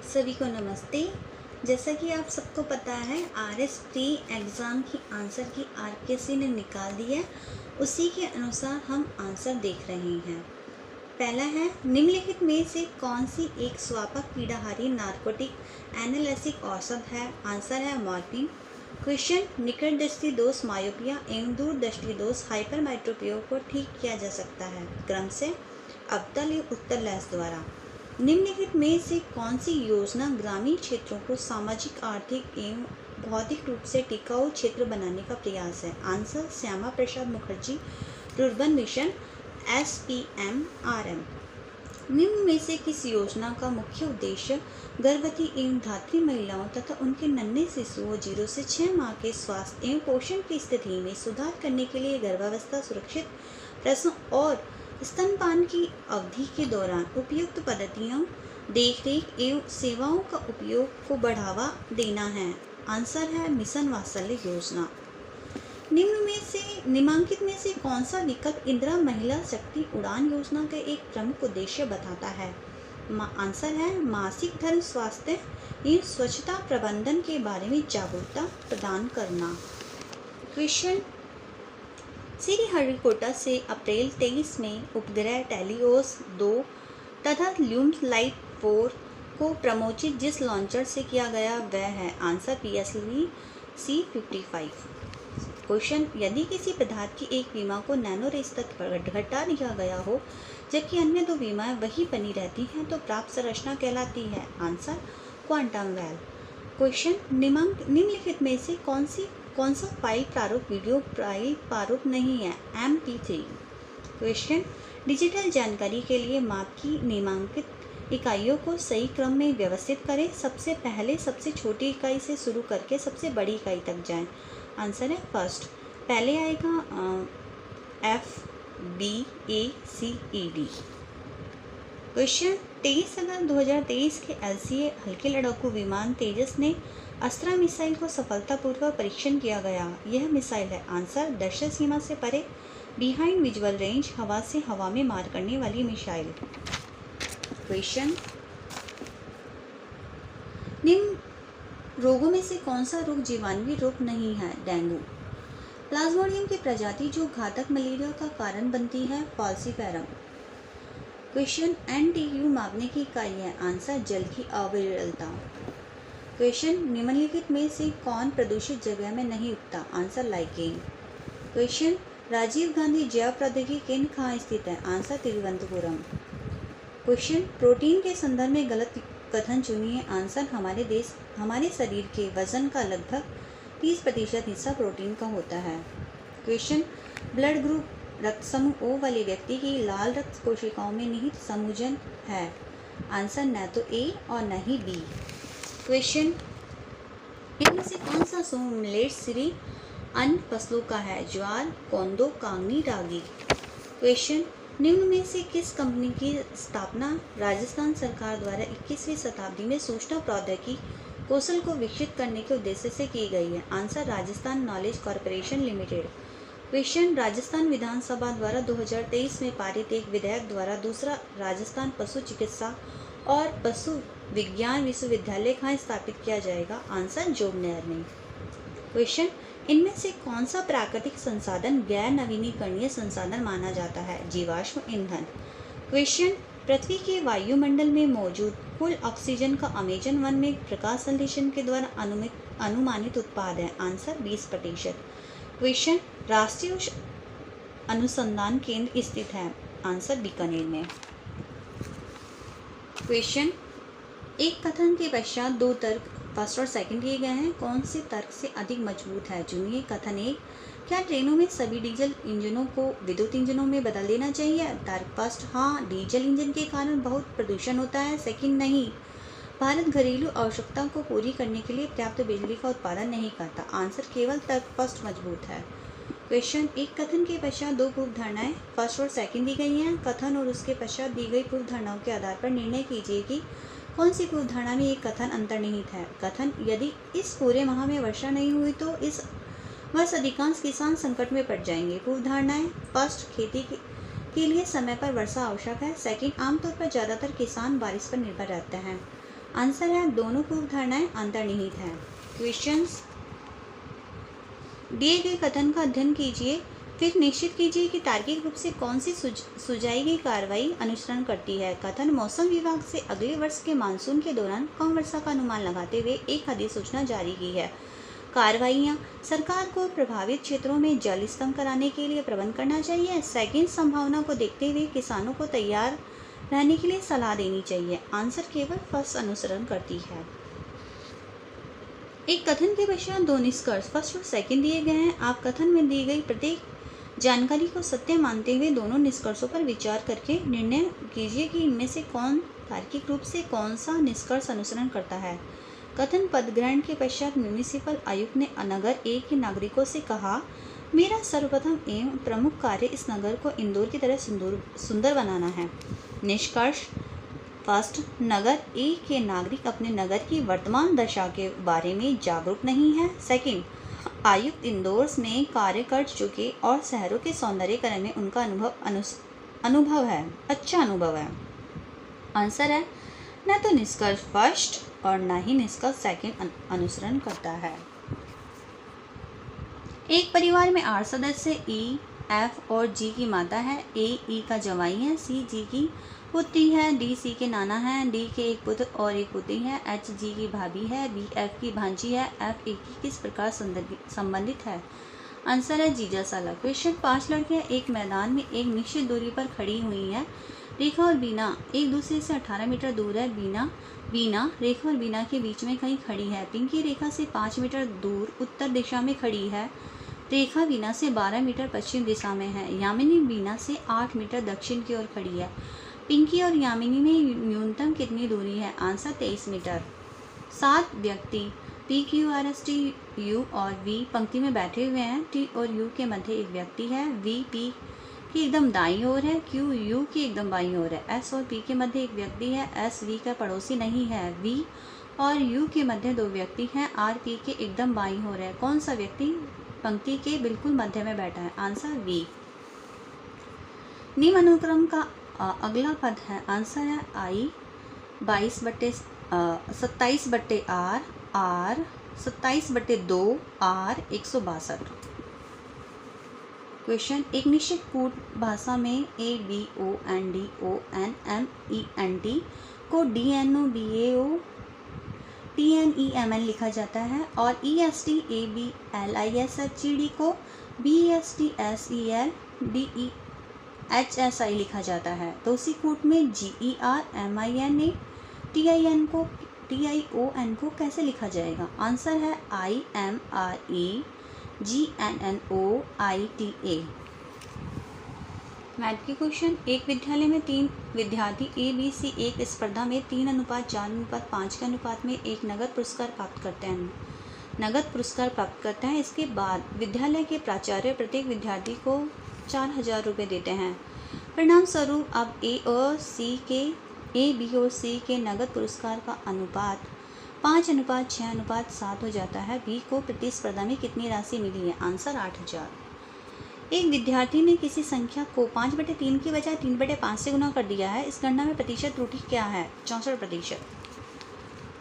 सभी को नमस्ते। जैसा कि आप सबको पता है RS प्री एग्ज़ाम की आंसर की RKC ने निकाल दी है, उसी के अनुसार हम आंसर देख रहे हैं। पहला है, निम्नलिखित में से कौन सी एक स्वापक पीड़ाहारी नार्कोटिक एनालिसिक औषध है? आंसर है मॉर्फिन। क्वेश्चन, निकट दृष्टि दोष मायोपिया एवं दूर दृष्टि दोष हाइपरमेट्रोपिया को ठीक किया जा सकता है क्रम से अवतल या उत्तल लेंस द्वारा। निम्नलिखित में से कौन सी योजना ग्रामीण क्षेत्रों को सामाजिक, आर्थिक एवं भौतिक रूप से टिकाऊ क्षेत्र बनाने का प्रयास है? Answer Shyama Prasad Mukherjee rurban mission SPMRM। निम्न में से किस योजना का मुख्य उद्देश्य गर्भवती एवं धात्री महिलाओं तथा उनके नन्हे शिशुओं 0 से 6 माह के स्वास्थ्य एवं पोषण की स्थिति में सुधार करने के लिए गर्भावस्था, सुरक्षित प्रसव और स्तनपान की अवधि के दौरान उपयुक्त पद्धतियों, देखरेख एवं सेवाओं का उपयोग को बढ़ावा देना है? आंसर है मिशन वात्सल्य योजना। निम्नांकित में से कौन सा विकल्प इंदिरा महिला शक्ति उड़ान योजना का एक प्रमुख उद्देश्य बताता है? आंसर है मासिक धर्म, स्वास्थ्य एवं स्वच्छता प्रबंधन के बारे में जागरूकता प्रदान करना। क्वेश्चन, श्रीहरिकोटा से अप्रैल 23 में उपग्रह टेलिओस 2 तथा ल्यूमलाइट 4 को प्रमोचित जिस लॉन्चर से किया गया वह है? Answer PSLV C55। क्वेश्चन, यदि किसी पदार्थ की एक विमा को नैनो रेंज तक घटा दिया गया हो जबकि अन्य 2 विमाएं वही बनी रहती हैं तो प्राप्त संरचना कहलाती है? Answer quantum well. क्वेश्चन, निम्नलिखित में से कौन सा फाइल प्रारूप वीडियो फाइल प्रारूप नहीं है? MP3। क्वेश्चन, डिजिटल जानकारी के लिए माप की निम्नांकित इकाइयों को सही क्रम में व्यवस्थित करें। सबसे पहले सबसे छोटी इकाई से शुरू करके सबसे बड़ी इकाई तक जाएं। आंसर है फर्स्ट। पहले आएगा FBACED। क्वेश्चन, 23 अगस्त 2023 के LCA हल्के लड़ाकू विमान तेजस ने अस्त्रा मिसाइल को सफलतापूर्वक परीक्षण किया गया। यह मिसाइल है? आंसर दर्शक सीमा से परे, बिहाइंड विजुअल रेंज, हवा से हवा में मार करने वाली मिसाइल। क्वेश्चन, निम्न रोगों में से कौन सा रोग जीवाणुवीय रोग नहीं है? डेंगू। प्लाज्मोडियम की प्रजाति जो घातक मलेरिया का कारण बनती है? फॉल्सीफेरम। क्वेश्चन, NTU मापने की इकाई है? आंसर जल की अविरलता। क्वेश्चन, निम्नलिखित में से कौन प्रदूषित जगह में नहीं उगता? Answer lichen. Question, Rajiv Gandhi जैव प्रौद्योगिकी केंद्र कहाँ स्थित है? आंसर तिरुवनंतपुरम। क्वेश्चन, प्रोटीन के संदर्भ में गलत कथन चुनिए। आंसर हमारे शरीर के वजन का लगभग 30% हिस्सा प्रोटीन का होता है। क्वेश्चन, ब्लड ग्रुप रक्त समूह O वाले व्यक्ति की लाल रक्त कोशिकाओं में निहित समूहजन है? आंसर न तो A और न ही B। क्वेश्चन, इनमें से कौन सा समूह मिलेट श्री अन्य फसलों का है? ज्वार, कोंदो, कांगनी, रागी। क्वेश्चन, निम्न में से किस कंपनी की स्थापना राजस्थान सरकार द्वारा 21वीं शताब्दी में सूचना प्रौद्योगिकी कौशल को विकसित करने के उद्देश्य से की गई है? Answer Rajasthan knowledge corporation limited. Question, Rajasthan विधानसभा द्वारा 2023 में पारित एक विधेयक द्वारा दूसरा राजस्थान पशु चिकित्सा और पशु विज्ञान विश्वविद्यालय कहाँ स्थापित किया जाएगा? आंसर जोबनेर में। क्वेश्चन, इनमें से कौन सा प्राकृतिक संसाधन गैर नवीनीकरणीय संसाधन माना जाता है? जीवाश्म ईंधन। क्वेश्चन, पृथ्वी के वायुमंडल में मौजूद कुल ऑक्सीजन का अमेजन वन में प्रकाश संश्लेषण के द्वारा अनुमानित उत्पाद है? आंसर 20%। क्वेश्चन, राष्ट्रीय अनुसंधान केंद्र स्थित है? आंसर बीकानेर में। क्वेश्चन, एक कथन के पश्चात 2 तर्क फर्स्ट और सेकंड दिए गए हैं, कौन से तर्क से अधिक मजबूत है? चुनिए। कथन 1, क्या ट्रेनों में सभी डीजल इंजनों को विद्युत इंजनों में बदल देना चाहिए? तर्क फर्स्ट, हाँ, डीजल इंजन के कारण बहुत प्रदूषण होता है। सेकंड, नहीं, भारत घरेलू आवश्यकताओं को पूरी करने के लिए पर्याप्त बिजली का उत्पादन नहीं करता। आंसर केवल तर्क फर्स्ट मजबूत है। क्वेश्चन, एक कथन के पश्चात 2 पूर्व धारणाएं फर्स्ट और सेकंड दी गई हैं। कथन और उसके पश्चात दी गई पूर्व धारणाओं के आधार पर निर्णय कीजिए कि कौन सी पूर्व धारणा में एक कथन अंतर्निहित है? कथन, यदि इस पूरे माह में वर्षा नहीं हुई तो इस वर्ष अधिकांश किसान संकट में पड़ जाएंगे। पूर्व धारणाएं फर्स्ट, खेती के लिए समय पर वर्षा आवश्यक है। सेकंड, आमतौर पर ज़्यादातर किसान बारिश पर निर्भर रहते हैं। आंसर है दोनों पूर्व धारणाएं अंतर्निहित हैं। क्वेश्चंस, दिए गए कथन का अध्ययन कीजिए, फिर निश्चित कीजिए कि तार्किक रूप से कौन सी सुझाई गई कार्रवाई अनुसरण करती है। कथन, मौसम विभाग से अगले वर्ष के मानसून के दौरान कम वर्षा का अनुमान लगाते हुए एक अधिसूचना जारी की है। कार्रवाइयाँ, सरकार को प्रभावित क्षेत्रों में जल स्तंभ कराने के लिए प्रबंध करना चाहिए। सेकंड, संभावना को देखते हुए किसानों को तैयार रहने के लिए सलाह देनी चाहिए। आंसर केवल फर्स्ट अनुसरण करती है। एक कथन के पश्चात दो निष्कर्ष फर्स्ट और सेकंड दिए गए हैं। आप कथन में दी गई प्रत्येक जानकारी को सत्य मानते हुए दोनों निष्कर्षों पर विचार करके निर्णय कीजिए कि इनमें से कौन तार्किक रूप से कौन सा निष्कर्ष अनुसरण करता है। कथन, पद ग्रहण के पश्चात म्यूनिसिपल आयुक्त ने नगर ए के नागरिकों से कहा, मेरा सर्वप्रथम एवं प्रमुख कार्य इस नगर को इंदौर की तरह सुंदर बनाना है। निष्कर्ष, फर्स्ट, नगर ए के नागरिक अपने नगर की वर्तमान दशा के बारे में जागरूक नहीं है। सेकंड, आयुक्त इंदौर में कार्य कर चुके और शहरों के सौंदर्यीकरण में उनका अनुभव है, अच्छा अनुभव है। आंसर है न तो निष्कर्ष फर्स्ट और न ही निष्कर्ष सेकंड अनुसरण करता है। एक परिवार में 8 सदस्य ई, एफ और जी की माता है। ए ई का जवाई है, सी जी की पुत्री है, डी सी के नाना है, डी के एक पुत्र और एक पुत्री है, एच जी की भाभी है, बी एफ की भांजी है, एफ ए की किस प्रकार संबंधित है। आंसर है जीजा साला। क्वेश्चन, 5 लड़कियां एक मैदान में एक निश्चित दूरी पर खड़ी हुई हैं। रेखा और बीना एक दूसरे से 18 मीटर दूर है। बीना रेखा और बीना के बीच में कहीं खड़ी है। पिंकी रेखा से 5 मीटर दूर उत्तर दिशा में खड़ी है। रेखा बीना से 12 मीटर पश्चिम दिशा में है। यामिनी बीना से 8 मीटर दक्षिण की ओर खड़ी है। पिंकी और यामिनी में न्यूनतम कितनी दूरी है। Answer 23 metre. 7 व्यक्ति P Q R S T U और वी पंक्ति में बैठे हुए हैं। टी और यू के मध्य एक व्यक्ति है। वी पी की एकदम दाईं ओर है, क्यू यू की एकदम बाईं ओर है। एस और पी के मध्य एक व्यक्ति है। एस वी का पड़ोसी नहीं है। वी और यू के मध्य 2 व्यक्ति हैं। आर पी के एकदम बाईं ओर है। कौन सा व्यक्ति पंक्ति के बिल्कुल मध्य में बैठा है। Answer V. निम्न अनुक्रम का अगला पद है। आंसर है आई 27/आर, आर 27/2, आर 162। क्वेश्चन, एक निश्चित कूट भाषा में A B O N D O N M E N T को D N O B A O T N E M N लिखा जाता है और E S T A B L I S H E D को B S T S E L D E H S I लिखा जाता है। तो उसी कूट में G E R M I N A T I O N को कैसे लिखा जाएगा। आंसर है I M R A G N N O I T A. Math के क्वेश्चन, एक विद्यालय में 3 विद्यार्थी ए बी सी एक स्पर्धा में 3:4:5 के अनुपात में एक नगद पुरस्कार प्राप्त करते हैं। इसके बाद विद्यालय के प्राचार्य प्रत्येक विद्यार्थी को 4,000 रुपये देते हैं। परिणाम स्वरूप अब ए बी और सी के नगद पुरस्कार का अनुपात 5:6:7 हो जाता है। बी को प्रतिस्पर्धा में कितनी राशि मिली है। आंसर 8,000। एक विद्यार्थी ने किसी संख्या को 5/3 की बजाय 3/5 से गुना कर दिया है। इस गणना में प्रतिशत त्रुटि क्या है। 64%।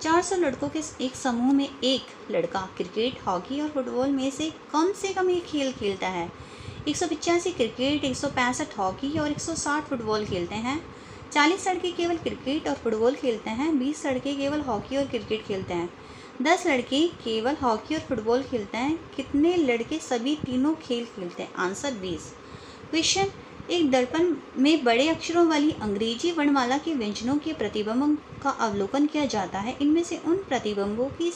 400 लड़कों के एक समूह में एक लड़का क्रिकेट, हॉकी और फुटबॉल में से कम एक खेल खेलता है। 185 क्रिकेट, 165 हॉकी और 160 फुटबॉल खेलते हैं। 40 लड़के केवल क्रिकेट और फुटबॉल खेलते हैं। 20 लड़के केवल हॉकी और क्रिकेट खेलते हैं। 10 लड़के केवल हॉकी और फुटबॉल खेलते हैं। कितने लड़के सभी तीनों खेल खेलते हैं। आंसर 20। क्वेश्चन, एक दर्पण में बड़े अक्षरों वाली अंग्रेजी वर्णमाला के व्यंजनों के प्रतिबिंबों का अवलोकन किया जाता है। इनमें से उन प्रतिबिंबों की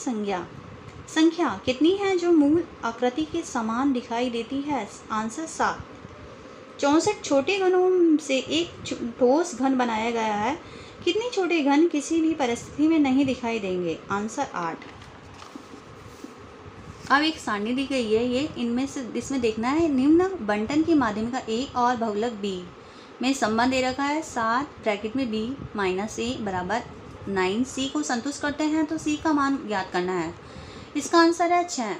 संख्या कितनी है जो मूल आकृति के समान दिखाई देती है। आंसर 7। 64 छोटे घनों से एक ठोस घन बनाया गया है। कितने छोटे घन किसी भी परिस्थिति में नहीं दिखाई देंगे। आंसर 8। अब एक सारणी दी गई है, ये इसमें देखना है निम्न बंटन के माध्यम का ए और बहुलक बी में संबंध दे रखा है। 7 ब्रैकेट में b माइनस a बराबर 9 सी को संतुष्ट करते हैं तो सी का मान ज्ञात करना है। इसका आंसर है 6।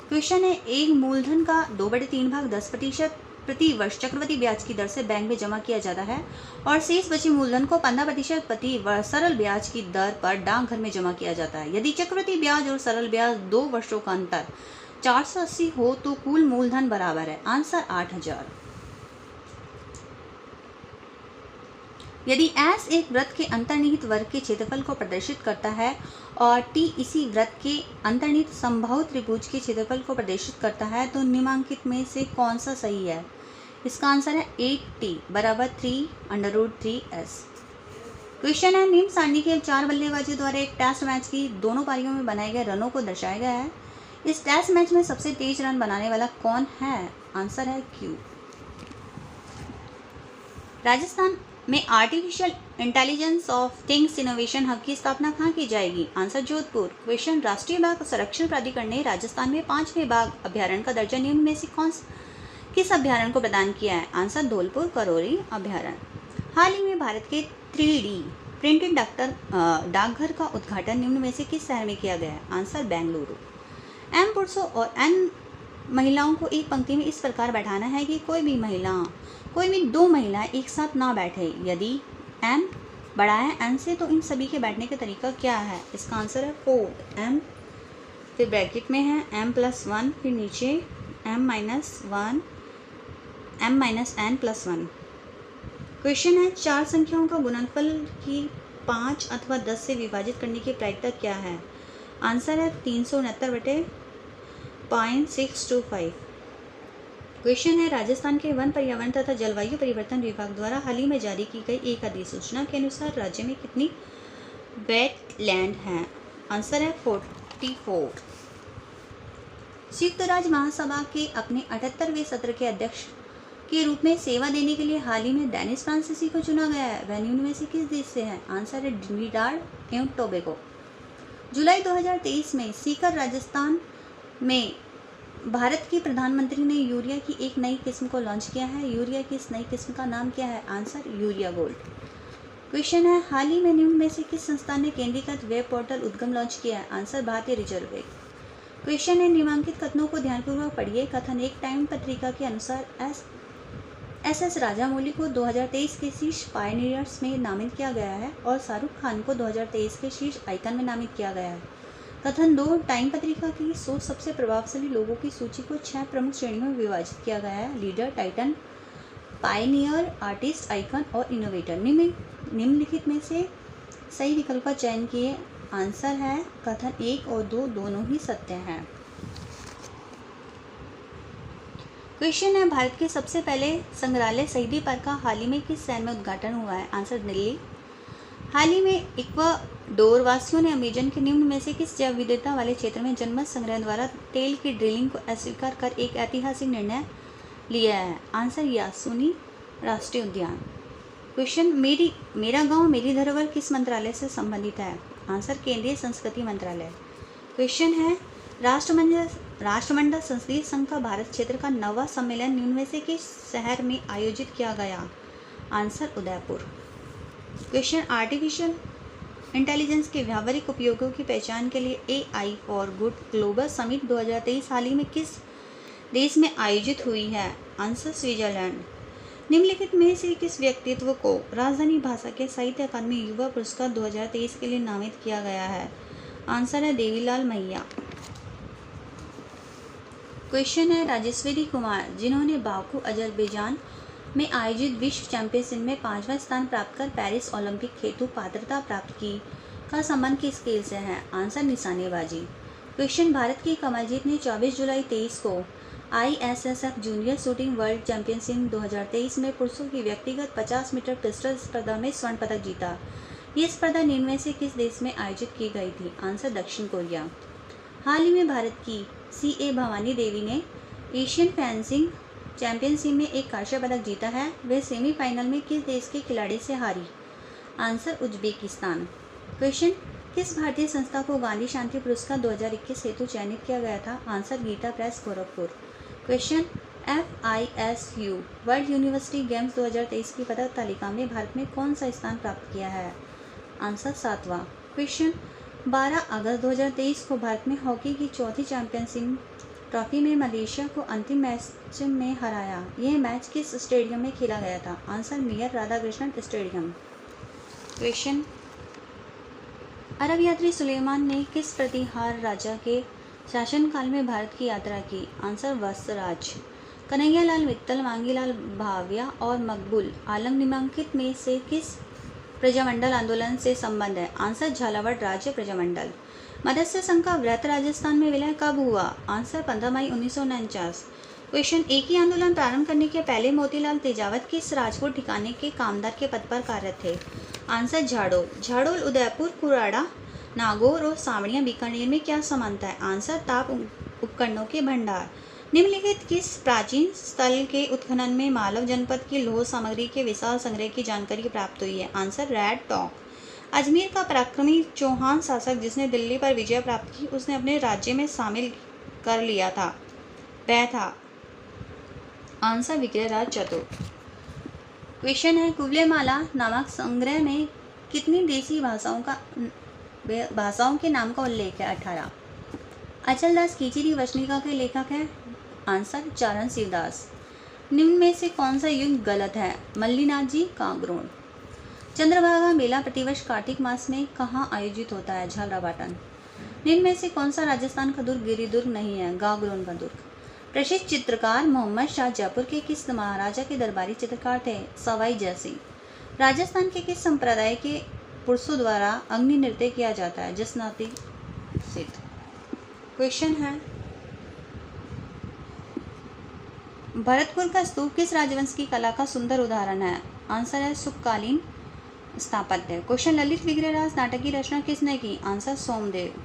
क्वेश्चन है, एक मूलधन का 2/3 भाग 10% प्रति वर्ष चक्रवृद्धि ब्याज की दर से बैंक में जमा किया जाता है और शेष बचे मूलधन को 15% प्रति वर्ष सरल ब्याज की दर पर डाकघर में जमा किया जाता है। यदि चक्रवृद्धि ब्याज और सरल ब्याज 2 वर्षों का अंतर 480 हो तो कुल मूलधन बराबर है। आंसर 8000। यदि S एक वृत्त के अंतर्निहित वर्ग के क्षेत्रफल को प्रदर्शित करता है और T इसी वृत्त के अंतर्निहित समबाहु त्रिभुज के क्षेत्रफल को प्रदर्शित करता है तो निम्नलिखित में से कौन सा सही है? इसका आंसर है 8T बराबर 3√3S। क्वेश्चन है, निम्न सारणी के 4 बल्लेबाजों द्वारा एक टेस्ट मैच की दोनों पारियों में बनाए गए रनों को दर्शाया गया है। इस टेस्ट मैच में सबसे तेज रन बनाने वाला कौन है? आंसर है Q। राजस्थान में artificial intelligence of things innovation hub की स्थापना कहाँ की जाएगी? आंसर जोधपुर। क्वेश्चन, राष्ट्रीय बाघ संरक्षण प्राधिकरण ने राजस्थान में 5वें बाघ अभ्यारण्य का दर्जा निम्न में से किस अभ्यारण्य को प्रदान किया है? आंसर धौलपुर करौरी अभ्यारण्य। हाल ही में भारत के 3D प्रिंटेड डाकघर का उद्घाटन निम्न में से किस शहर में किया गया है? आंसर बेंगलुरु। M पुरुषों और N महिलाओं को एक पंक्ति में इस प्रकार बैठाना है कि कोई भी 2 महिलाएं एक साथ ना बैठे। यदि M बड़ा है N से तो इन सभी के बैठने का तरीका क्या है? इसका आंसर है 4 M, फिर ब्रैकेट में है M+1, फिर नीचे M-1 M-N+1। क्वेश्चन है, 4 संख्याओं का गुणनफल की 5 अथवा 10 से विभाजित करने की प्रायिकता क्या है? आंसर है 369/0.625। क्वेश्चन है, राजस्थान के वन पर्यावरण तथा जलवायु परिवर्तन विभाग द्वारा हाल ही में जारी की गई एक अधिसूचना के अनुसार राज्य में कितनी वेटलैंड हैं? आंसर है 44। संयुक्त राज्य महासभा के अपने 78वें सत्र के अध्यक्ष के रूप में सेवा देने के लिए हाल ही में डेनिस फ्रांसीसी को चुना गया है। वह निम्न में से किस देश से है? आंसर है ट्रिनिडाड एवं टोबैगो। जुलाई 2023 में सीकर राजस्थान में भारत के प्रधानमंत्री ने यूरिया की एक नई किस्म को लॉन्च किया है। यूरिया की इस नई किस्म का नाम क्या है? Answer urea gold. क्वेश्चन है, हाल ही में निम्न में से किस संस्थान ने केंद्रीकृत वेब पोर्टल उद्गम लॉन्च किया है? आंसर भारतीय रिजर्व बैंक। क्वेश्चन है, निम्नलिखित कथनों को ध्यानपूर्वक पढ़िए। कथन एक, टाइम पत्रिका के अनुसार SS राजामौली को 2023 के शीर्ष पायनियर्स में नामित किया गया है और शाहरुख खान को 2023 के शीर्ष आइकन में नामित किया गया है। कथन 2, टाइम पत्रिका की 100 सबसे प्रभावशाली लोगों की सूची को 6 प्रमुख श्रेणियों में विभाजित किया गया है: leader, Titan, Pioneer, artist, icon और इनोवेटर। निम्नलिखित में से सही विकल्प का चयन किए। आंसर है कथन 1 और 2 दोनों ही सत्य हैं। क्वेश्चन है, भारत के सबसे पहले संग्रहालय शहीदी पार्क का हाल ही में किस शहर में उद्घाटन हुआ है? आंसर दिल्ली। हाल ही में इक्वाडोर वासियों ने अमेजन के निम्न में से किस जैव विविधता वाले क्षेत्र में जनमत संग्रह द्वारा तेल की ड्रिलिंग को अस्वीकार कर एक ऐतिहासिक निर्णय लिया है? आंसर यासुनी राष्ट्रीय उद्यान। क्वेश्चन, मेरा गांव मेरी धरोहर किस मंत्रालय से संबंधित है? आंसर केंद्रीय संस्कृति मंत्रालय। क्वेश्चन है, राष्ट्रमंडल संसदीय संघ का भारत क्षेत्र का 9वां सम्मेलन निम्न में से किस शहर में आयोजित किया गया? Answer Udaipur. Question, artificial intelligence के व्यावहारिक उपयोगों की पहचान के लिए AI for good global summit 2023 हाल ही में किस देश में आयोजित हुई है? Answer Switzerland. निम्नलिखित में से किस व्यक्तित्व को राजधानी भाषा के साहित्य अकादमी युवा पुरस्कार 2023 के लिए नामित किया गया है? आंसर है देवीलाल मैया। क्वेश्चन है, राजेश्वरी कुमार जिन्होंने बाकू अजरबैजान में आयोजित विश्व चैंपियनशिप में 5वां स्थान प्राप्त कर पेरिस ओलंपिक हेतु पात्रता प्राप्त की का संबंध किस खेल से है? आंसर निशानेबाजी। क्वेश्चन, भारत की कमलजीत ने 24 जुलाई 23 को ISSF junior shooting world championship 2023 में पुरुषों की व्यक्तिगत 50 मीटर पिस्टल स्पर्धा में स्वर्ण पदक जीता। ये स्पर्धा निम्न में से किस देश में आयोजित की गई थी? आंसर दक्षिण कोरिया। हाल ही में भारत की CA भवानी देवी ने एशियन फेंसिंग चैंपियनशिप में एक कांस्य पदक जीता है। वे सेमीफाइनल में किस देश के खिलाड़ी से हारी? Answer Uzbekistan. क्वेश्चन, किस भारतीय संस्था को गांधी शांति पुरस्कार 2021 हेतु चयनित किया गया था? Answer Gita Press Gorakhpur. Question, FISU world university games 2023 की पदक तालिका में भारत में कौन सा स्थान प्राप्त किया है? आंसर 7वां। क्वेश्चन, 12 अगस्त 2023 को भारत में हॉकी की 4थी चैंपियनशिप ट्रॉफी में मलेशिया को अंतिम मैच में हराया? यह मैच किस स्टेडियम में खेला गया था? Answer Mayor Radhakrishnan stadium. Question, अरब यात्री सुलेमान ने किस प्रतिहार राजा के शासनकाल में भारत की यात्रा की? आंसर वत्सराज। कन्हैयालाल मित्तल, मांगीलाल भाविया और मकबूल आलम निम्नलिखित में से किस प्रजामंडल आंदोलन से संबंध है? आंसर झालावाड़ राज्य प्रजामंडल। मत्स्य संघ का व्रत राजस्थान में विलय कब हुआ? आंसर 15 मई 1949। क्वेश्चन, एक ही आंदोलन प्रारंभ करने के पहले मोतीलाल तेजावत किस राजपूत ठिकाने के कामदार के पद पर कार्यरत थे? आंसर झाड़ोल। झाड़ोल, उदयपुर, कुराड़ा, नागौर और सावड़िया बीकानेर में क्या समानता है? आंसर ताप उपकरणों के भंडार। निम्नलिखित किस प्राचीन स्थल के उत्खनन में मालव जनपद की लौह सामग्री के विशाल संग्रह की जानकारी प्राप्त हुई है? Answer red talk. अजमेर का पराक्रमी चौहान शासक जिसने दिल्ली पर विजय प्राप्त की, उसने अपने राज्य में शामिल कर लिया था, वह था? आंसर विक्रयराज चतुर्थ। क्वेश्चन है, कुवलयमाला नामक संग्रह में कितनी देसी भाषाओं के नाम का उल्लेख है? 18। अचलदास कीचरी वचनिका के लेखक हैं? आंसर चारण शिवदास। निम्न में से कौन सा युग गलत है? मल्लिनाथ जी, कांगरोण। चंद्रभागा मेला प्रतिवर्ष कार्तिक मास में कहाँ आयोजित होता है? झालरापाटन। निम्न में से कौन सा राजस्थान का दुर्ग गिरिदुर्ग नहीं है? गागरोन का दुर्ग। प्रसिद्ध चित्रकार मोहम्मद शाह जयपुर के किस महाराजा के दरबारी चित्रकार थे? सवाई जयसिंह। राजस्थान के किस संप्रदाय के पुरुषों द्वारा अग्नि नृत्य किया जाता है? जसनाती सिद्ध। क्वेश्चन है, भरतपुर का स्तूप किस राजवंश की कला का सुंदर उदाहरण है? आंसर है शुककालीन स्थापत्य। क्वेश्चन, ललित विग्रहराज नाटक की रचना किसने की? आंसर सोमदेव।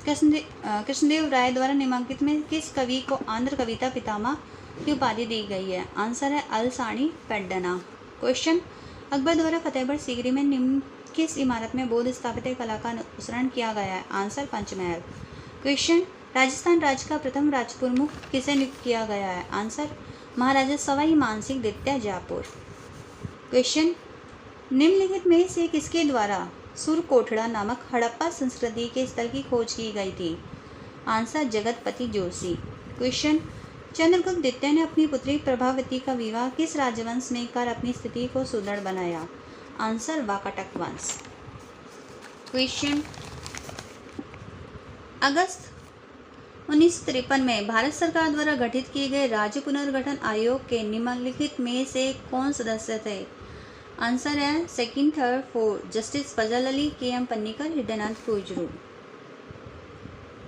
कृष्णदेव राय द्वारा निम्नलिखित में किस कवि को आंध्र कविता पितामह की उपाधि दी गई है? आंसर है अलसानी पेड्डना। क्वेश्चन, अकबर द्वारा फतेहगढ़ सीकरी में निम्न किस इमारत में बौद्ध स्थापत्य कला का अनुसरण किया गया है? आंसर पंचमहल। क्वेश्चन, राजस्थान राज्य का प्रथम राजप्रमुख किसे नियुक्त किया गया है? आंसर महाराजा सवाई मानसिंह द्वितीय जयपुर। क्वेश्चन, निम्नलिखित में से किसके द्वारा सुरकोटड़ा नामक हड़प्पा संस्कृति के स्थल की खोज की गई थी? आंसर जगतपति जोशी। क्वेश्चन, चंद्रगुप्त द्वितीय ने अपनी पुत्री प्रभावती का विवाह किस राजवंश में कर अपनी स्थिति को सुदृढ़ बनाया? आंसर वाकाटक वंश। क्वेश्चन, अगस्त 1953 में भारत सरकार द्वारा गठित किए गए राज्य पुनर्गठन आयोग के निम्नलिखित में से कौन सदस्य थे? आंसर है सेकंड, थर्ड, फोर्थ। जस्टिस फजल अली, के.एम. पन्नीकर, हृदयनाथ कुजरू।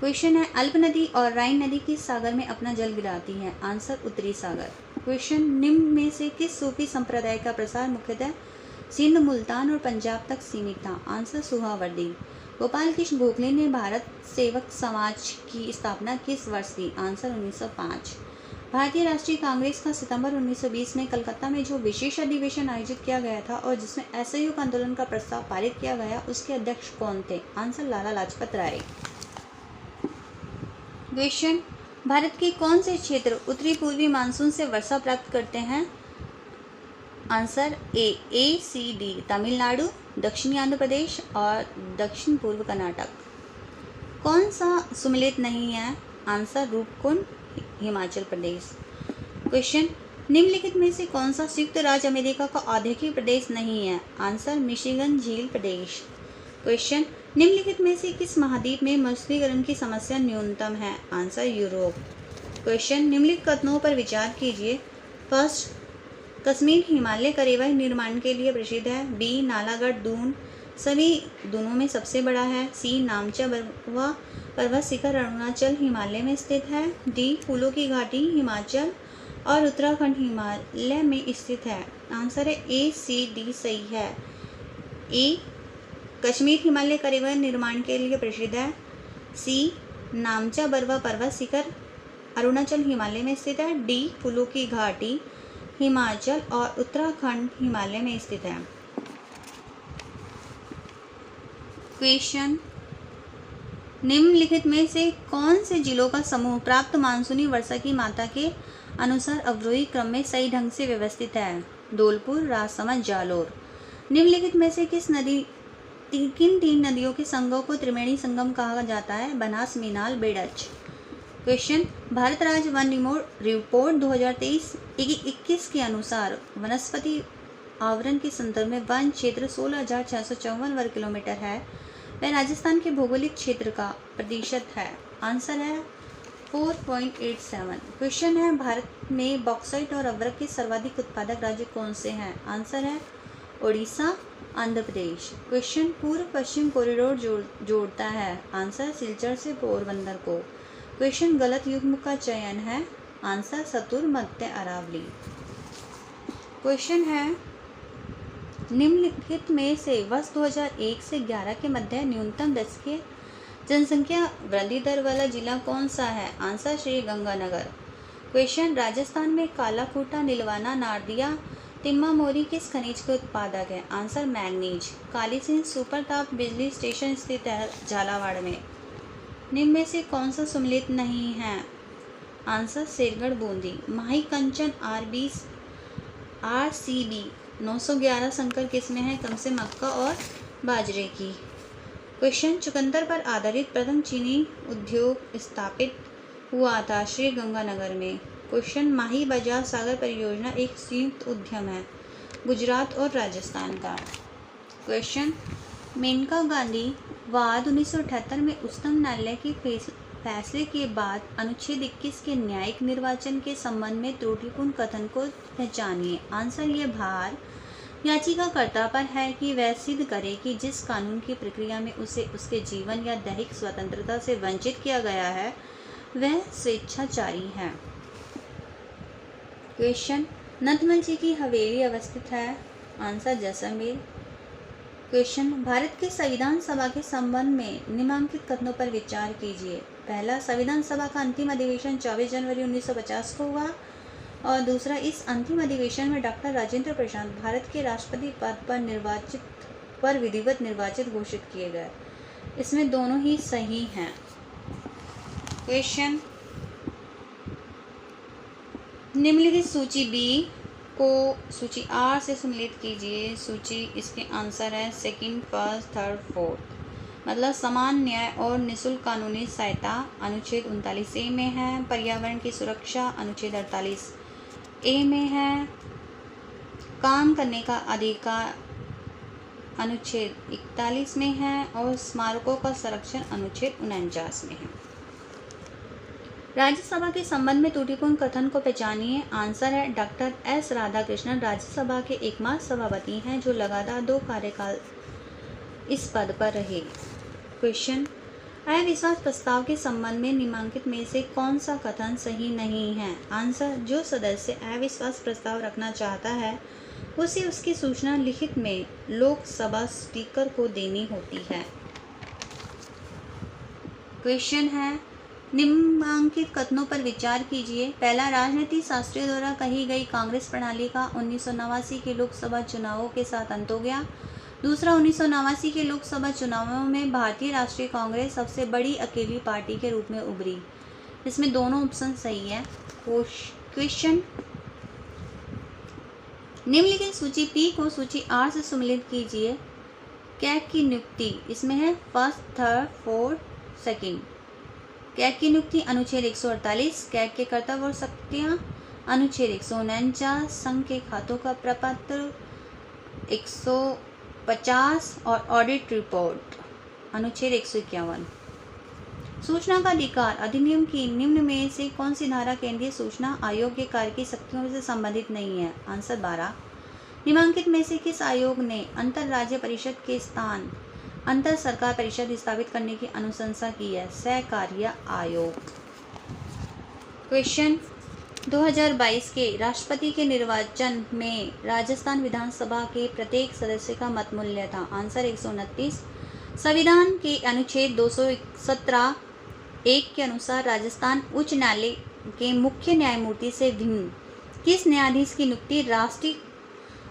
क्वेश्चन है, अल्प नदी और राइन नदी किस सागर में अपना जल गिराती है? आंसर उत्तरी सागर। क्वेश्चन, निम्न में से किस सूफी संप्रदाय का प्रसार मुख्यतः सिंध, मुल्तान और पंजाब तक सीमित था? आंसर सुहावर्दी। गोपाल कृष्ण गोखले ने भारत सेवक समाज की स्थापना किस वर्ष की? आंसर 1905। भारतीय राष्ट्रीय कांग्रेस का सितंबर 1920 में कलकत्ता में जो विशेष अधिवेशन आयोजित किया गया था और जिसमें असहयोग आंदोलन का प्रस्ताव पारित किया गया, उसके अध्यक्ष कौन थे? आंसर लाला लाजपत राय। क्वेश्चन, भारत के कौन से क्षेत्र उत्तरी पूर्वी मानसून से वर्षा प्राप्त करते हैं? Answer A, C, D. Tamil Nadu, दक्षिणी आंध्र प्रदेश और दक्षिण पूर्व कर्नाटक। कौन सा सुमेलित नहीं है? आंसर रूपकुंड, हिमाचल प्रदेश। क्वेश्चन, निम्नलिखित में से कौन सा संयुक्त राज्य अमेरिका का औद्योगिक प्रदेश नहीं है? आंसर मिशिगन झील प्रदेश। क्वेश्चन, निम्नलिखित में से किस महाद्वीप में मरुस्थलीकरण की समस्या न्यूनतम है? Answer Europe. क्वेश्चन, निम्नलिखित कथनों पर विचार कीजिए। फर्स्ट, कश्मीर हिमालय करेवा निर्माण के लिए प्रसिद्ध है। बी, नालागढ़ दून सभी दोनों में सबसे बड़ा है। सी, नामचा बर्वा पर्वत शिखर अरुणाचल हिमालय में स्थित है। डी, फूलों की घाटी हिमाचल और उत्तराखंड हिमालय में स्थित है। आंसर है ए, सी, डी सही है। ए, कश्मीर हिमालय करेवा निर्माण के लिए प्रसिद्ध है। सी, नामचा बर्वा पर्वत शिखर अरुणाचल हिमालय में स्थित है। डी, फूलों की घाटी हिमाचल और उत्तराखंड हिमालय में स्थित है। क्वेश्चन, निम्नलिखित में से कौन से जिलों का समूह प्राप्त मानसूनी वर्षा की मात्रा के अनुसार अवरोही क्रम में सही ढंग से व्यवस्थित है? धौलपुर, राजसमंद, जालोर। निम्नलिखित में से किन तीन नदियों के संगम को त्रिवेणी संगम कहा जाता है? बनास, मीनाल, बेड़च। क्वेश्चन, भारत राज्य वन रिपोर्ट 2023-21 के अनुसार वनस्पति आवरण के संदर्भ में वन क्षेत्र 16,654 वर्ग किलोमीटर है। वह राजस्थान के भौगोलिक क्षेत्र का प्रतिशत है। आंसर है 4.87। क्वेश्चन है, भारत में बॉक्साइट और अवरक के सर्वाधिक उत्पादक राज्य कौन से हैं? आंसर है ओडिशा, आंध्र प्रदेश। क्वेश्चन, पूर्व पश्चिम कॉरिडोर जोड़ता है? आंसर सिलचर से पोरबंदर को। क्वेश्चन, गलत युग्म का चयन है? आंसर सतुर मध्य अरावली। क्वेश्चन है, निम्नलिखित में से वर्ष 2001 से 11 के मध्य न्यूनतम दशकीय जनसंख्या वृद्धि दर वाला जिला कौन सा है? आंसर श्री गंगानगर। क्वेश्चन, राजस्थान में कालाखूटा, नीलवाना, नारदिया, तिम्मा मोरी किस खनिज के उत्पादक है? Answer manganese. Kali Sindh super ताप बिजली स्टेशन स्थित है झालावाड़ में। निम्न में से कौन सा सम्मिलित नहीं है? आंसर शेरगढ़ बूंदी। माही कंचन RCB 911 संकर किस्में हैं? कम से मक्का और बाजरे की। क्वेश्चन, चुकंदर पर आधारित प्रथम चीनी उद्योग स्थापित हुआ था? श्री गंगानगर में। क्वेश्चन, माही बजाज सागर परियोजना एक संयुक्त उद्यम है गुजरात और राजस्थान का। क्वेश्चन, मेनका गांधी वाद 1978 में उच्चतम न्यायालय के फैसले के बाद अनुच्छेद 21 के न्यायिक निर्वाचन के संबंध में त्रुटिपूर्ण कथन को पहचानिए। आंसर, ये भार याचिकाकर्ता पर है कि वह सिद्ध करे कि जिस कानून की प्रक्रिया में उसे उसके जीवन या दैहिक स्वतंत्रता से वंचित किया गया है वह स्वेच्छाचारी है। क्वेश्चन, नथमल जी की हवेली अवस्थित है? आंसर जैसलमेर। क्वेश्चन, भारत के संविधान सभा के संबंध में निम्नलिखित कथनों पर विचार कीजिए। पहला, संविधान सभा का अंतिम अधिवेशन 24 जनवरी 1950 को हुआ। और दूसरा, इस अंतिम अधिवेशन में डॉक्टर राजेंद्र प्रसाद भारत के राष्ट्रपति पद पर विधिवत निर्वाचित घोषित किए गए। इसमें दोनों ही सही हैं। क्वेश्चन, निम्नलिखित सूची बी को सूची आर से सम्मिलित कीजिए। सूची इसके आंसर है सेकंड, फर्स्ट, थर्ड, फोर्थ। मतलब समान न्याय और निःशुल्क कानूनी सहायता अनुच्छेद 39A में है। पर्यावरण की सुरक्षा अनुच्छेद 48A में है। काम करने का अधिकार अनुच्छेद 41 में है। और स्मारकों का संरक्षण अनुच्छेद 49 में है। राज्यसभा के संबंध में त्रुटिपूर्ण कथन को पहचानिए। आंसर है डॉक्टर S राधाकृष्णन राज्यसभा के एकमात्र सभापति हैं जो लगातार 2 कार्यकाल इस पद पर रहे। क्वेश्चन, अविश्वास प्रस्ताव के संबंध में निम्नलिखित में से कौन सा कथन सही नहीं है? आंसर, जो सदस्य अविश्वास प्रस्ताव रखना चाहता है उसे उसकी सूचना लिखित में लोकसभा स्पीकर को देनी होती है। क्वेश्चन है, निम्नलिखित कथनों पर विचार कीजिए। पहला, राजनीति शास्त्रियों द्वारा कही गई कांग्रेस प्रणाली का 1989 के लोकसभा चुनावों के साथ अंत हो गया। दूसरा, 1989 के लोकसभा चुनावों में भारतीय राष्ट्रीय कांग्रेस सबसे बड़ी अकेली पार्टी के रूप में उभरी। इसमें दोनों ऑप्शन सही है। क्वेश्चन, निम्नलिखित सूची पी को सूची आर से सम्मिलित कीजिए। कैग की नियुक्ति इसमें है first, third, fourth, second. CAG की नियुक्ति अनुच्छेद 148। कैग के कर्तव्य और शक्तियाँ अनुच्छेद 149। संघ के खातों का प्रपत्र 150 और ऑडिट रिपोर्ट अनुच्छेद 151। सूचना का अधिकार अधिनियम की निम्न में से कौन सी धारा केंद्रीय सूचना आयोग के कार्य की शक्तियों से संबंधित नहीं है? आंसर 12। निम्नलिखित में से किस आयोग ने अंतर राज्य परिषद के स्थान अंतर सरकार परिषद स्थापित करने की अनुशंसा की है? सहकार्य आयोग। क्वेश्चन, 2022 के राष्ट्रपति के निर्वाचन में राजस्थान विधानसभा के प्रत्येक सदस्य का मत मूल्य था? आंसर 129। संविधान के अनुच्छेद 217(1) के अनुसार राजस्थान उच्च न्यायालय के मुख्य न्यायमूर्ति से भिन्न किस न्यायाधीश की नियुक्ति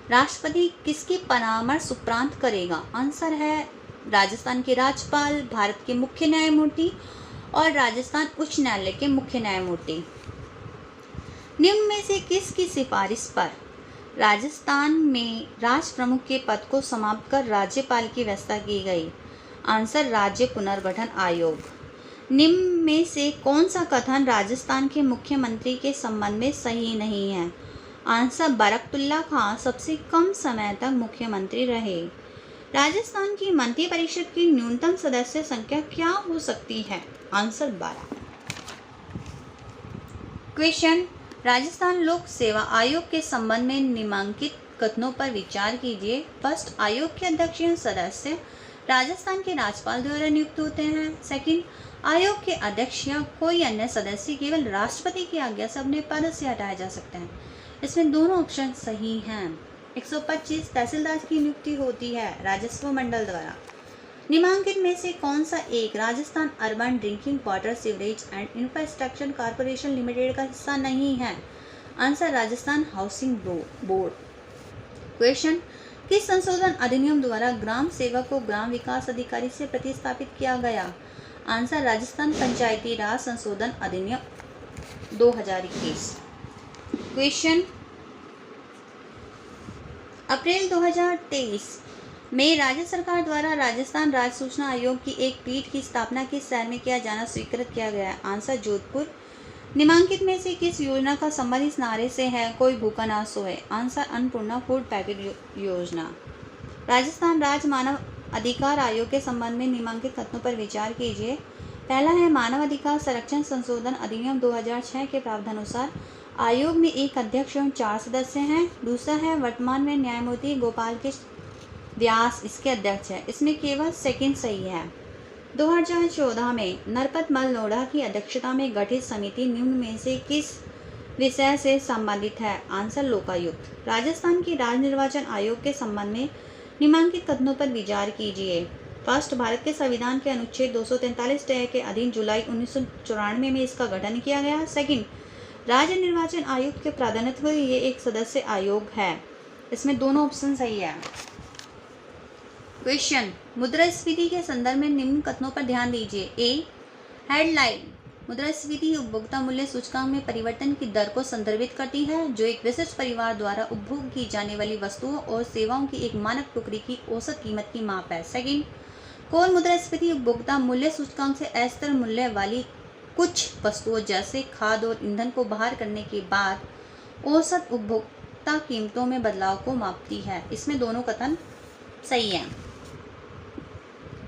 राष्ट्रपति किसके परामर्श उपरांत करेगा? आंसर है राजस्थान के राज्यपाल, भारत के मुख्य न्यायमूर्ति और राजस्थान उच्च न्यायालय के मुख्य न्यायमूर्ति। निम्न में से किसकी सिफारिश पर राजस्थान में राज्य प्रमुख के पद को समाप्त कर राज्यपाल की व्यवस्था की गई? आंसर राज्य पुनर्गठन आयोग। निम्न में से कौन सा कथन राजस्थान के मुख्यमंत्री के संबंध में सही नहीं है? आंसर, बरकतुल्ला खान सबसे कम समय तक मुख्यमंत्री रहे। राजस्थान की मंत्रिपरिषद की न्यूनतम सदस्य संख्या क्या हो सकती है? आंसर, 12। क्वेश्चन, राजस्थान लोक सेवा आयोग के संबंध में निम्नलिखित कथनों पर विचार कीजिए। फर्स्ट, आयोग के अध्यक्ष या सदस्य राजस्थान के राज्यपाल द्वारा नियुक्त होते हैं। सेकंड, आयोग के अध्यक्ष या कोई अन्य सदस्य केवल राष्ट्रपति की आज्ञा से अपने पद से हटाए जा सकते हैं। इसमें दोनों ऑप्शन सही हैं। 125, तहसीलदार की नियुक्ति होती है राजस्व मंडल द्वारा। निम्नलिखित में से कौन सा एक Rajasthan urban drinking water sewerage and infrastructure corporation limited का हिस्सा नहीं है? Answer, Rajasthan housing board. Question, किस संशोधन अधिनियम द्वारा ग्राम सेवक को ग्राम विकास अधिकारी से प्रतिस्थापित किया गया? आंसर, राजस्थान पंचायती राज संशोधन अधिनियम 2021। क्वेश्चन, अप्रैल 2023 में राज्य सरकार द्वारा राजस्थान राज्य सूचना आयोग की एक पीठ की स्थापना किस शहर में किया जाना स्वीकृत किया गया है? आंसर, जोधपुर। निम्नलिखित में से किस योजना का संबंध इस नारे से है, कोई भूखा ना सोए? आंसर, अन्नपूर्णा फूड पैकेट योजना। राजस्थान राज्य मानव अधिकार आयोग के संबंध में निम्नलिखित कथनों पर विचार कीजिए। पहला है, मानव अधिकार संरक्षण संशोधन अधिनियम 2006 के प्रावधानुसार आयोग में एक अध्यक्ष एवं 4 सदस्य हैं। दूसरा है, वर्तमान में न्यायमूर्ति गोपाल कृष्ण व्यास इसके अध्यक्ष है। इसमें केवल सेकंड सही है। 2014 में नरपत मल नोडा की अध्यक्षता में गठित समिति निम्न में से किस विषय से संबंधित है? आंसर, लोकायुक्त। राजस्थान की राज्य निर्वाचन आयोग के संबंध में निम्नलिखित कथनों पर विचार कीजिए। फर्स्ट, भारत के संविधान के अनुच्छेद 243 के अधीन जुलाई 1994 में इसका गठन किया गया। सेकंड, राज्य निर्वाचन आयुक्त के प्रातिनिध्य में ये एक सदस्य आयोग है। इसमें दोनों ऑप्शन सही है। क्वेश्चन, मुद्रास्फीति के संदर्भ में निम्न कथनों पर ध्यान दीजिए। ए, हेडलाइन, मुद्रास्फीति उपभोक्ता मूल्य सूचकांक में परिवर्तन की दर को संदर्भित करती है जो एक विशिष्ट परिवार द्वारा उपभोग की जाने वाली वस्तुओं और सेवाओं की एक मानक टुकड़ी की औसत कीमत की माप है। सेकंड, कोर मुद्रास्फीति उपभोक्ता मूल्य सूचकांक से अस्थिर मूल्य वाली कुछ वस्तुओं जैसे खाद्य और ईंधन को बाहर करने के बाद औसत उपभोक्ता कीमतों में बदलाव को मापती है। इसमें दोनों कथन सही हैं।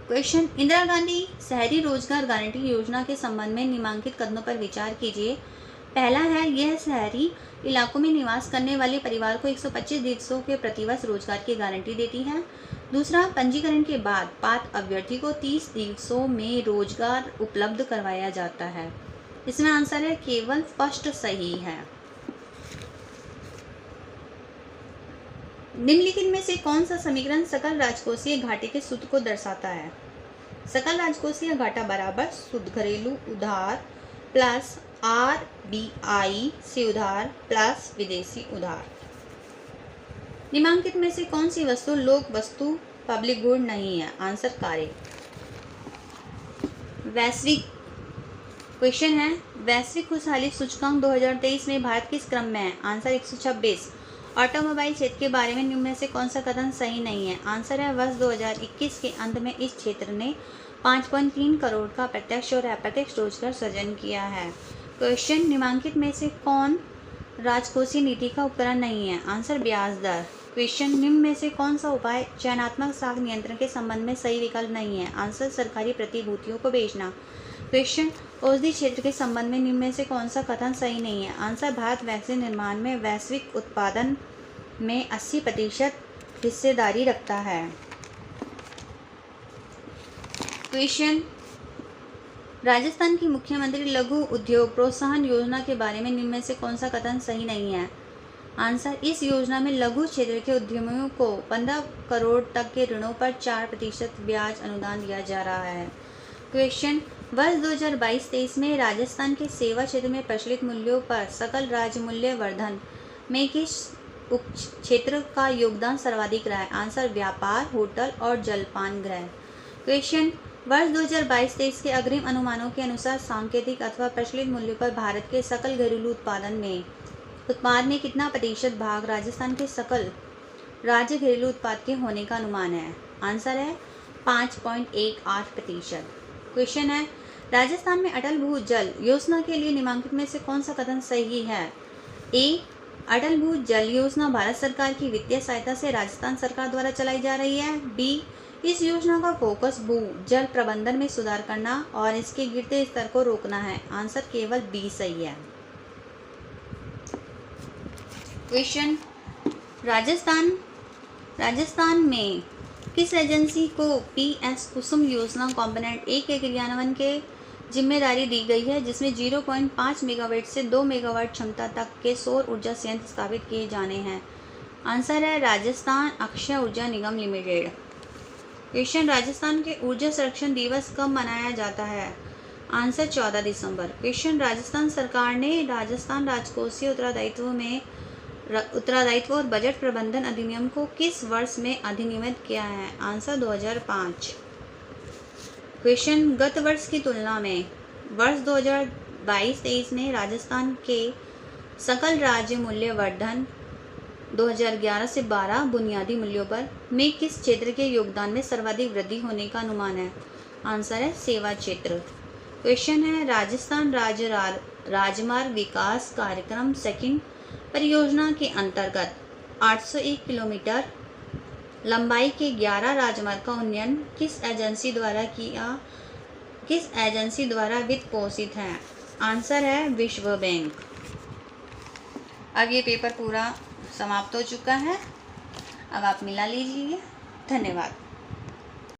क्वेश्चन, इंदिरा गांधी शहरी रोजगार गारंटी योजना के संबंध में निम्नलिखित कथनों पर विचार कीजिए। पहला है, यह शहरी इलाकों में निवास करने वाले परिवार को 125 दिवसों के प्रतिवर्ष रोजगार की गारंटी देती है। दूसरा, पंजीकरण के बाद पात्र अभ्यर्थी को 30 दिवसों में रोजगार उपलब्ध करवाया जाता है। इसमें आंसर है केवल फर्स्ट सही है। निम्नलिखित में से कौन सा समीकरण सकल राजकोषीय घाटे के सूत्र को दर्शाता है? सकल राजकोषीय घाटा बराबर शुद्ध घरेलू उधार प्लस RBI से उधार प्लस विदेशी उधार। निम्नलिखित में से कौन सी वस्तु लोक वस्तु पब्लिक गुड नहीं है? आंसर, कार्य। वैश्विक क्वेश्चन है, वैश्विक खुशहाली सूचकांक 2023 में भारत किस क्रम में है? आंसर, 126। ऑटोमोबाइल क्षेत्र के बारे में निम्न में से कौन सा कथन सही नहीं है? आंसर है, वर्ष 2021 के अंत में इस क्षेत्र ने 5.3 करोड़ का प्रत्यक्ष और अप्रत्यक्ष रोजगार सृजन किया है। क्वेश्चन, निम्नलिखित में से कौन राजकोषीय नीति का उपकरण नहीं है? आंसर, ब्याज दर। क्वेश्चन, निम्न में से कौन सा उपाय चयनात्मक साख नियंत्रण के संबंध में सही विकल्प नहीं है? आंसर, सरकारी प्रतिभूतियों को बेचना। क्वेश्चन, औषधि क्षेत्र के संबंध में निम्न में से कौन सा कथन सही नहीं है? आंसर, भारत वैक्सीन निर्माण में वैश्विक उत्पादन में 80% हिस्सेदारी रखता है। क्वेश्चन, राजस्थान की मुख्यमंत्री लघु उद्योग प्रोत्साहन योजना के बारे में निम्न में से कौन सा कथन सही नहीं है? आंसर, इस योजना में लघु क्षेत्र के उद्यमियों को 15 करोड़ तक के ऋणों पर 4% ब्याज अनुदान दिया जा रहा है। क्वेश्चन, वर्ष 2022-23 में राजस्थान के सेवा क्षेत्र में प्रचलित मूल्यों पर सकल राज्य मूल्य वर्धन में किस उप क्षेत्र का योगदान सर्वाधिक रहा है? आंसर, व्यापार, होटल और जलपान गृह। क्वेश्चन, वर्ष 2022-23 के अग्रिम अनुमानों के अनुसार सांकेतिक अथवा प्रचलित मूल्यों पर भारत के सकल घरेलू उत्पाद में कितना प्रतिशत भाग राजस्थान के सकल राज्य घरेलू उत्पाद के होने का अनुमान है? आंसर है 5.18%। क्वेश्चन है, राजस्थान में अटल भूजल योजना के लिए निम्नलिखित में से कौन सा कथन सही है? ए, अटल भूजल योजना भारत सरकार की वित्तीय सहायता से राजस्थान सरकार द्वारा चलाई जा रही है। बी, इस योजना का फोकस भू जल प्रबंधन में सुधार करना और इसके गिरते स्तर को रोकना है। आंसर केवल बी सही है। क्वेश्चन, राजस्थान में किस एजेंसी को पीएस कुसुम योजना कंपोनेंट ए के क्रियान्वयन के जिम्मेदारी दी गई है, जिसमें 0.5 मेगावाट से 2 मेगावाट क्षमता तक के सौर ऊर्जा संयंत्र स्थापित किए जाने हैं? आंसर है राजस्थान अक्षय ऊर्जा निगम लिमिटेड। क्वेश्चन, राजस्थान के ऊर्जा संरक्षण दिवस कब मनाया जाता है? आंसर 14 दिसंबर। क्वेश्चन, राजस्थान सरकार ने राजस्थान राजकोषीय उत्तरदायित्व और बजट प्रबंधन अधिनियम को किस वर्ष में अधिनियमित किया है? आंसर 2005। क्वेश्चन, गत वर्ष की तुलना में वर्ष 2022-23 में राजस्थान के सकल राज्य मूल्य वर्धन 2011 से 12 बुनियादी मूल्यों पर में किस क्षेत्र के योगदान में सर्वाधिक वृद्धि होने का अनुमान है? आंसर है सेवा क्षेत्र। क्वेश्चन है, राजस्थान राज्य राजमार्ग विकास कार्यक्रम सेकंड परियोजना के अंतर्गत 801 किलोमीटर लंबाई के 11 राजमार्ग का उन्नयन किस एजेंसी द्वारा वित्त पोषित है? आंसर है विश्व बैंक। अब ये पेपर पूरा समाप्त हो चुका है। अब आप मिला लीजिए। धन्यवाद।